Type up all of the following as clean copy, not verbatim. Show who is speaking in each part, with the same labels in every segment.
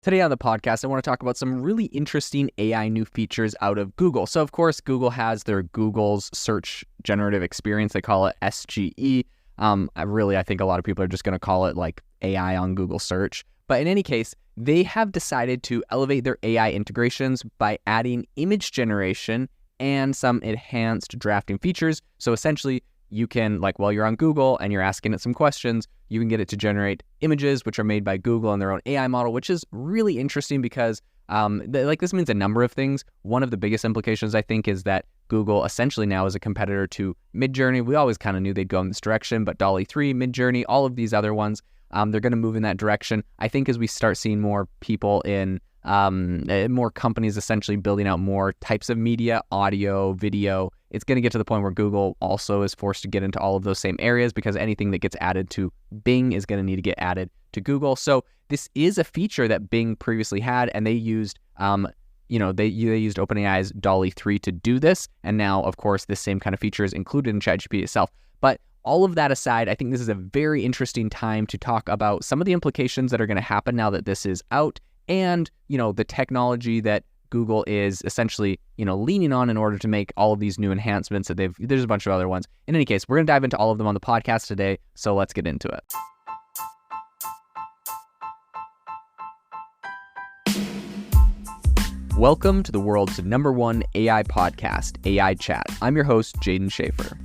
Speaker 1: Today on the podcast, I want to talk about some really interesting AI new features out of Google. So, of course, Google has their Google's Search Generative Experience. They call it SGE. I think a lot of people are just going to call it like AI on Google Search. But in any case, they have decided to elevate their AI integrations by adding image generation and some enhanced drafting features. So essentially, you can, like while you're on Google and you're asking it some questions, you can get it to generate images, which are made by Google and their own AI model, which is really interesting because this means a number of things. One of the biggest implications, I think, is that Google essentially now is a competitor to Midjourney. We always kind of knew they'd go in this direction, but DALL-E 3, Midjourney, all of these other ones, they're going to move in that direction. I think as we start seeing more people in more companies essentially building out more types of media, audio, video, it's going to get to the point where Google also is forced to get into all of those same areas because anything that gets added to Bing is going to need to get added to Google. So this is a feature that Bing previously had, and they used, they used OpenAI's DALL-E 3 to do this. And now, of course, this same kind of feature is included in ChatGPT itself. But all of that aside, I think this is a very interesting time to talk about some of the implications that are going to happen now that this is out, and, the technology that Google is essentially, leaning on in order to make all of these new enhancements that there's a bunch of other ones. In any case, we're going to dive into all of them on the podcast today, so let's get into it. Welcome to the world's #1 AI podcast, AI Chat. I'm your host, Jaden Schaefer.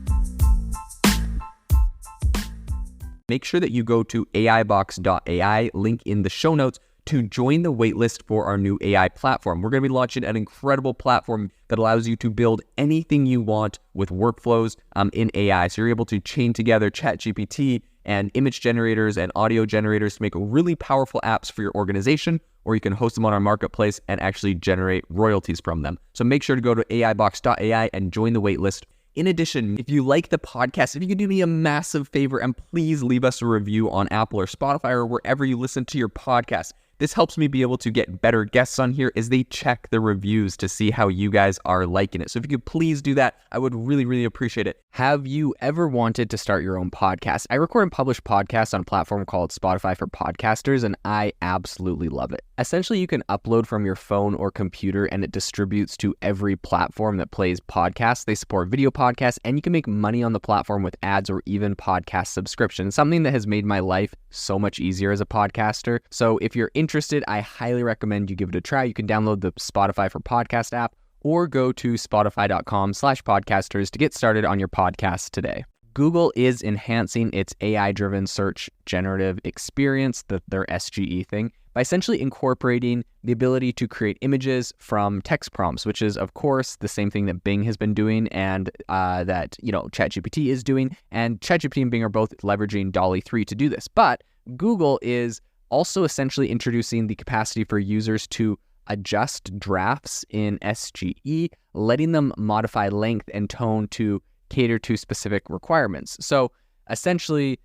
Speaker 1: Make sure that you go to AIbox.ai, link in the show notes, to join the waitlist for our new AI platform. We're going to be launching an incredible platform that allows you to build anything you want with workflows in AI. So you're able to chain together ChatGPT and image generators and audio generators to make really powerful apps for your organization, or you can host them on our marketplace and actually generate royalties from them. So make sure to go to AIbox.ai and join the waitlist. In addition, if you like the podcast, if you could do me a massive favor and please leave us a review on Apple or Spotify or wherever you listen to your podcast. This helps me be able to get better guests on here as they check the reviews to see how you guys are liking it. So if you could please do that, I would really, really appreciate it. Have you ever wanted to start your own podcast? I record and publish podcasts on a platform called Spotify for Podcasters, and I absolutely love it. Essentially, you can upload from your phone or computer, and it distributes to every platform that plays podcasts. They support video podcasts, and you can make money on the platform with ads or even podcast subscriptions, something that has made my life so much easier as a podcaster. So if you're interested, I highly recommend you give it a try. You can download the Spotify for Podcast app or go to spotify.com/podcasters to get started on your podcast today. Google is enhancing its AI-driven search generative experience, their SGE thing, by essentially incorporating the ability to create images from text prompts, which is, of course, the same thing that Bing has been doing and that ChatGPT is doing. And ChatGPT and Bing are both leveraging DALL-E 3 to do this. But Google is also essentially introducing the capacity for users to adjust drafts in SGE, letting them modify length and tone to cater to specific requirements. So essentially,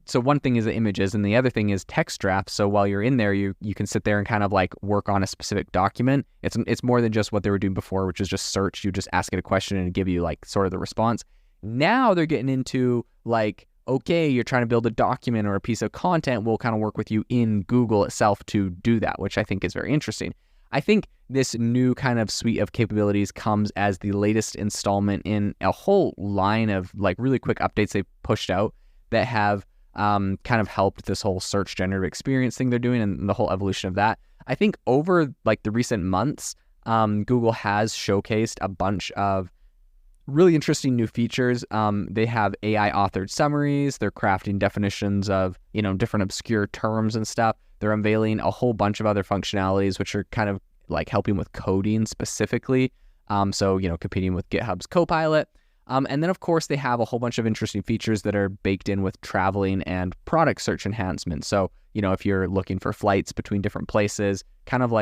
Speaker 1: so one thing is the images and the other thing is text drafts. So while you're in there, you can sit there and kind of work on a specific document. It's more than just what they were doing before, which is just search. You just ask it a question and give you sort of the response. Now they're getting into okay, you're trying to build a document or a piece of content, we'll kind of work with you in Google itself to do that, which I think is very interesting. I think this new kind of suite of capabilities comes as the latest installment in a whole line of really quick updates they've pushed out that have kind of helped this whole search generative experience thing they're doing and the whole evolution of that. I think over the recent months, Google has showcased a bunch of really interesting new features. They have AI authored summaries. They're crafting definitions of, different obscure terms and stuff. They're unveiling a whole bunch of other functionalities, which are kind of helping with coding specifically. Competing with GitHub's Copilot. And then, of course, they have a whole bunch of interesting features that are baked in with traveling and product search enhancements. So, if you're looking for flights between different places, kind of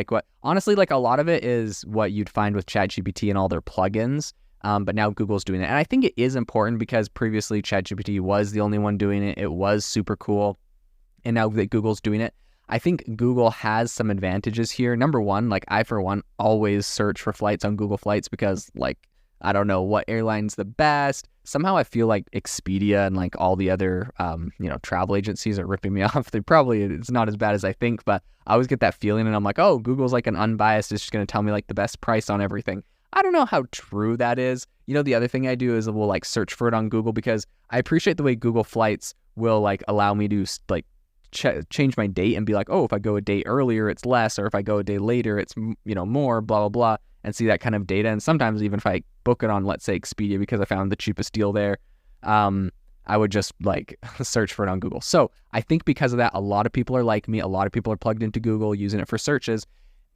Speaker 1: honestly, a lot of it is what you'd find with ChatGPT and all their plugins. But now Google's doing it. And I think it is important because previously ChatGPT was the only one doing it. It was super cool. And now that Google's doing it, I think Google has some advantages here. Number one, I, for one, always search for flights on Google Flights because, I don't know what airline's the best. somehow I feel like Expedia and like all the other, travel agencies are ripping me off. It's not as bad as I think, but I always get that feeling and I'm like, oh, Google's like an unbiased, it's just going to tell me like the best price on everything. I don't know how true that is. The other thing I do is we'll like search for it on Google, because I appreciate the way Google Flights will like allow me to like change my date and be like, oh, if I go a day earlier, it's less, or if I go a day later, it's, more, blah, blah, blah, and see that kind of data. And sometimes even if I book it on, let's say, Expedia because I found the cheapest deal there, I would just like search for it on Google. So I think because of that, a lot of people are like me. A lot of people are plugged into Google using it for searches.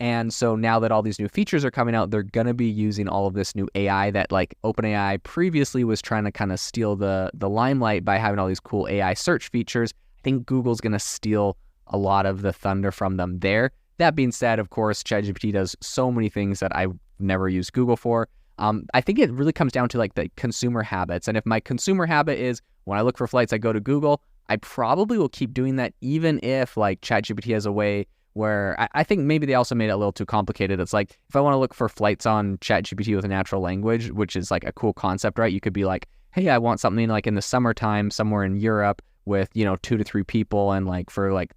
Speaker 1: And so now that all these new features are coming out, they're going to be using all of this new AI that like OpenAI previously was trying to kind of steal the limelight by having all these cool AI search features. I think Google's going to steal a lot of the thunder from them there. That being said, of course, ChatGPT does so many things that I've never used Google for. I think it really comes down to like the consumer habits. And if my consumer habit is when I look for flights, I go to Google, I probably will keep doing that, even if like ChatGPT has a way where I think maybe they also made it a little too complicated. It's like, if I want to look for flights on ChatGPT with a natural language, which is like a cool concept, right? You could be like, hey, I want something like in the summertime somewhere in Europe with, 2 to 3 people and like for like,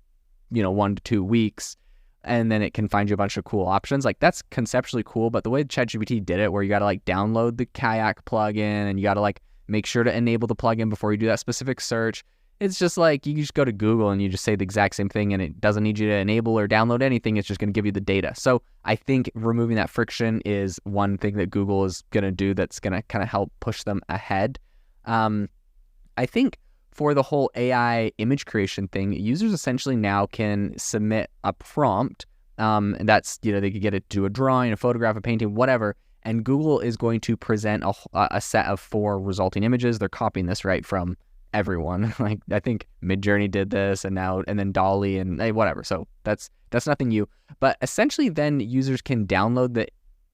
Speaker 1: 1 to 2 weeks. And then it can find you a bunch of cool options. Like that's conceptually cool, but the way ChatGPT did it, where you got to like download the Kayak plugin and you got to like make sure to enable the plugin before you do that specific search. It's just like you just go to Google and you just say the exact same thing and it doesn't need you to enable or download anything. It's just going to give you the data. So I think removing that friction is one thing that Google is going to do that's going to kind of help push them ahead. I think for the whole AI image creation thing, users essentially now can submit a prompt, and that's, they could get it to do a drawing, a photograph, a painting, whatever, and Google is going to present a set of 4 resulting images. They're copying this right from everyone. Like I think Midjourney did this, and then DALL-E and whatever. So that's nothing new. But essentially, then users can download the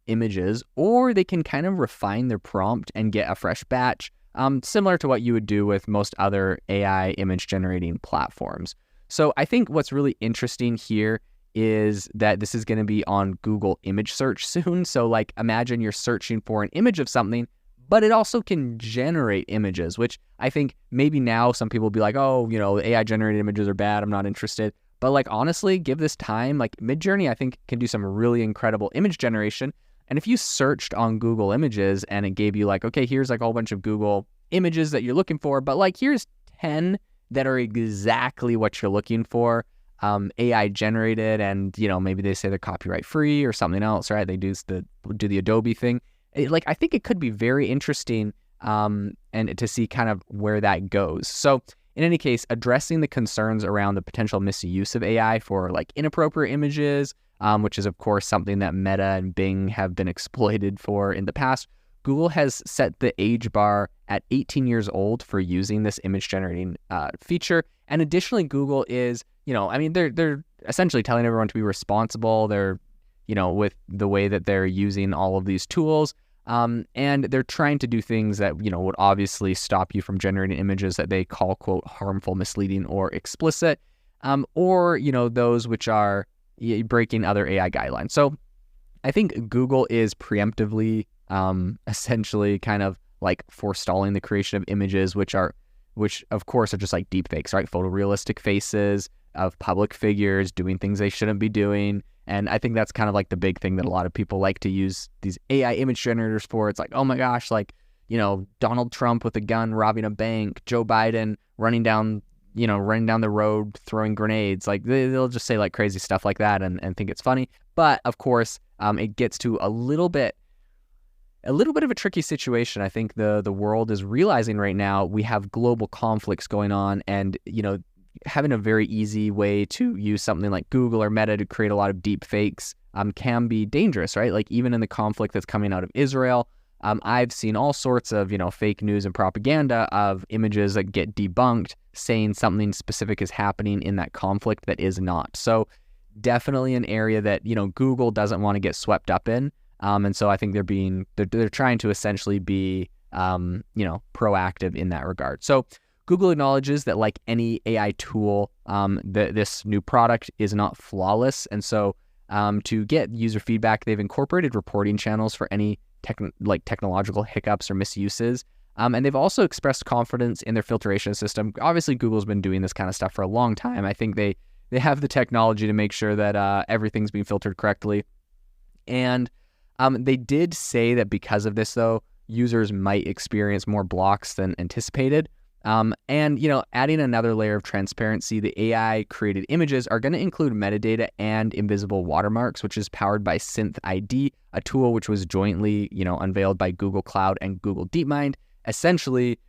Speaker 1: images, or they can kind of refine their prompt and get a fresh batch. Similar to what you would do with most other AI image generating platforms. So I think what's really interesting here is that this is going to be on Google image search soon. So like imagine you're searching for an image of something, but it also can generate images, which I think maybe now some people will be like, oh, AI generated images are bad, I'm not interested. But like honestly, give this time. Like Midjourney, I think can do some really incredible image generation. And if you searched on Google Images and it gave you like, okay, here's like a whole bunch of Google images that you're looking for, but like here's 10 that are exactly what you're looking for, AI generated, and maybe they say they're copyright free or something else, right? They do the Adobe thing. I think it could be very interesting, and to see kind of where that goes. So in any case, addressing the concerns around the potential misuse of AI for like inappropriate images, which is, of course, something that Meta and Bing have been exploited for in the past. Google has set the age bar at 18 years old for using this image generating feature. And additionally, Google is, they're essentially telling everyone to be responsible. They're, with the way that they're using all of these tools. And they're trying to do things that, would obviously stop you from generating images that they call, quote, harmful, misleading, or explicit, or, those which are breaking other AI guidelines. So I think Google is preemptively essentially kind of like forestalling the creation of images, which of course are just like deep fakes, right? Photorealistic faces of public figures doing things they shouldn't be doing. And I think that's kind of like the big thing that a lot of people like to use these AI image generators for. It's like, oh my gosh, like, Donald Trump with a gun robbing a bank, Joe Biden running down the road, throwing grenades. Like they'll just say like crazy stuff like that and think it's funny. But of course, it gets to a little bit of a tricky situation. I think the world is realizing right now we have global conflicts going on, and, having a very easy way to use something like Google or Meta to create a lot of deep fakes can be dangerous, right? Like even in the conflict that's coming out of Israel, I've seen all sorts of, fake news and propaganda of images that get debunked saying something specific is happening in that conflict that is not. So definitely an area that, Google doesn't want to get swept up in. And so I think they're trying to essentially be, proactive in that regard. So Google acknowledges that like any AI tool, this new product is not flawless. And so to get user feedback, they've incorporated reporting channels for any technological hiccups or misuses. And they've also expressed confidence in their filtration system. Obviously, Google's been doing this kind of stuff for a long time. I think they have the technology to make sure that everything's being filtered correctly. And they did say that because of this, though, users might experience more blocks than anticipated. And, adding another layer of transparency, the AI created images are going to include metadata and invisible watermarks, which is powered by SynthID, a tool which was jointly, unveiled by Google Cloud and Google DeepMind. Essentially,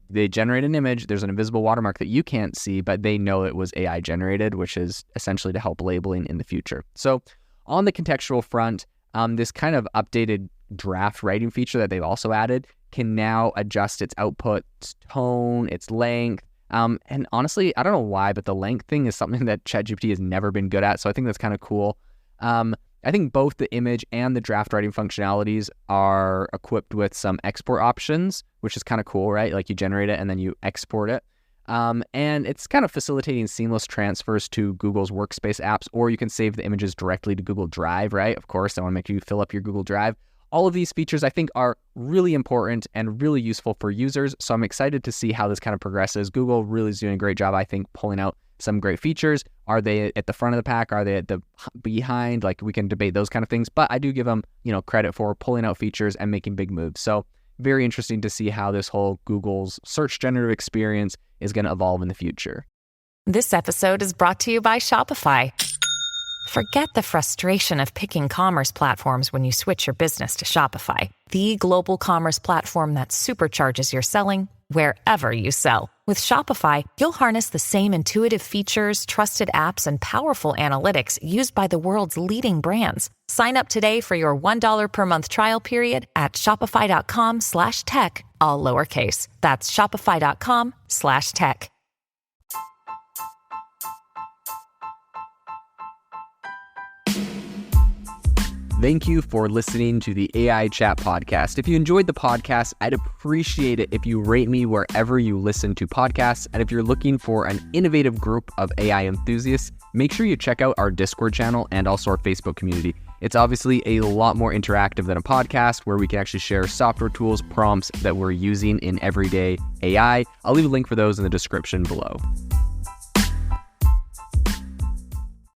Speaker 1: they generate an image, there's an invisible watermark that you can't see, but they know it was AI generated, which is essentially to help labeling in the future. So on the contextual front, this kind of updated draft writing feature that they've also added can now adjust its output, its tone, its length. And honestly, I don't know why, but the length thing is something that ChatGPT has never been good at. So I think that's kind of cool. I think both the image and the draft writing functionalities are equipped with some export options, which is kind of cool, right? Like you generate it and then you export it. And it's kind of facilitating seamless transfers to Google's Workspace apps, or you can save the images directly to Google Drive, right? Of course, they want to make you fill up your Google Drive. All of these features, I think, are really important and really useful for users. So I'm excited to see how this kind of progresses. Google really is doing a great job, I think, pulling out some great features. Are they at the front of the pack? Are they at the behind? Like, we can debate those kind of things, but I do give them, credit for pulling out features and making big moves. So very interesting to see how this whole Google's search generative experience is going to evolve in the future.
Speaker 2: This episode is brought to you by Shopify. Forget the frustration of picking commerce platforms when you switch your business to Shopify, the global commerce platform that supercharges your selling wherever you sell. With Shopify, you'll harness the same intuitive features, trusted apps, and powerful analytics used by the world's leading brands. Sign up today for your $1 per month trial period at shopify.com/tech, all lowercase. That's shopify.com/tech.
Speaker 1: Thank you for listening to the AI Chat Podcast. If you enjoyed the podcast, I'd appreciate it if you rate me wherever you listen to podcasts. And if you're looking for an innovative group of AI enthusiasts, make sure you check out our Discord channel and also our Facebook community. It's obviously a lot more interactive than a podcast, where we can actually share software tools, prompts that we're using in everyday AI. I'll leave a link for those in the description below.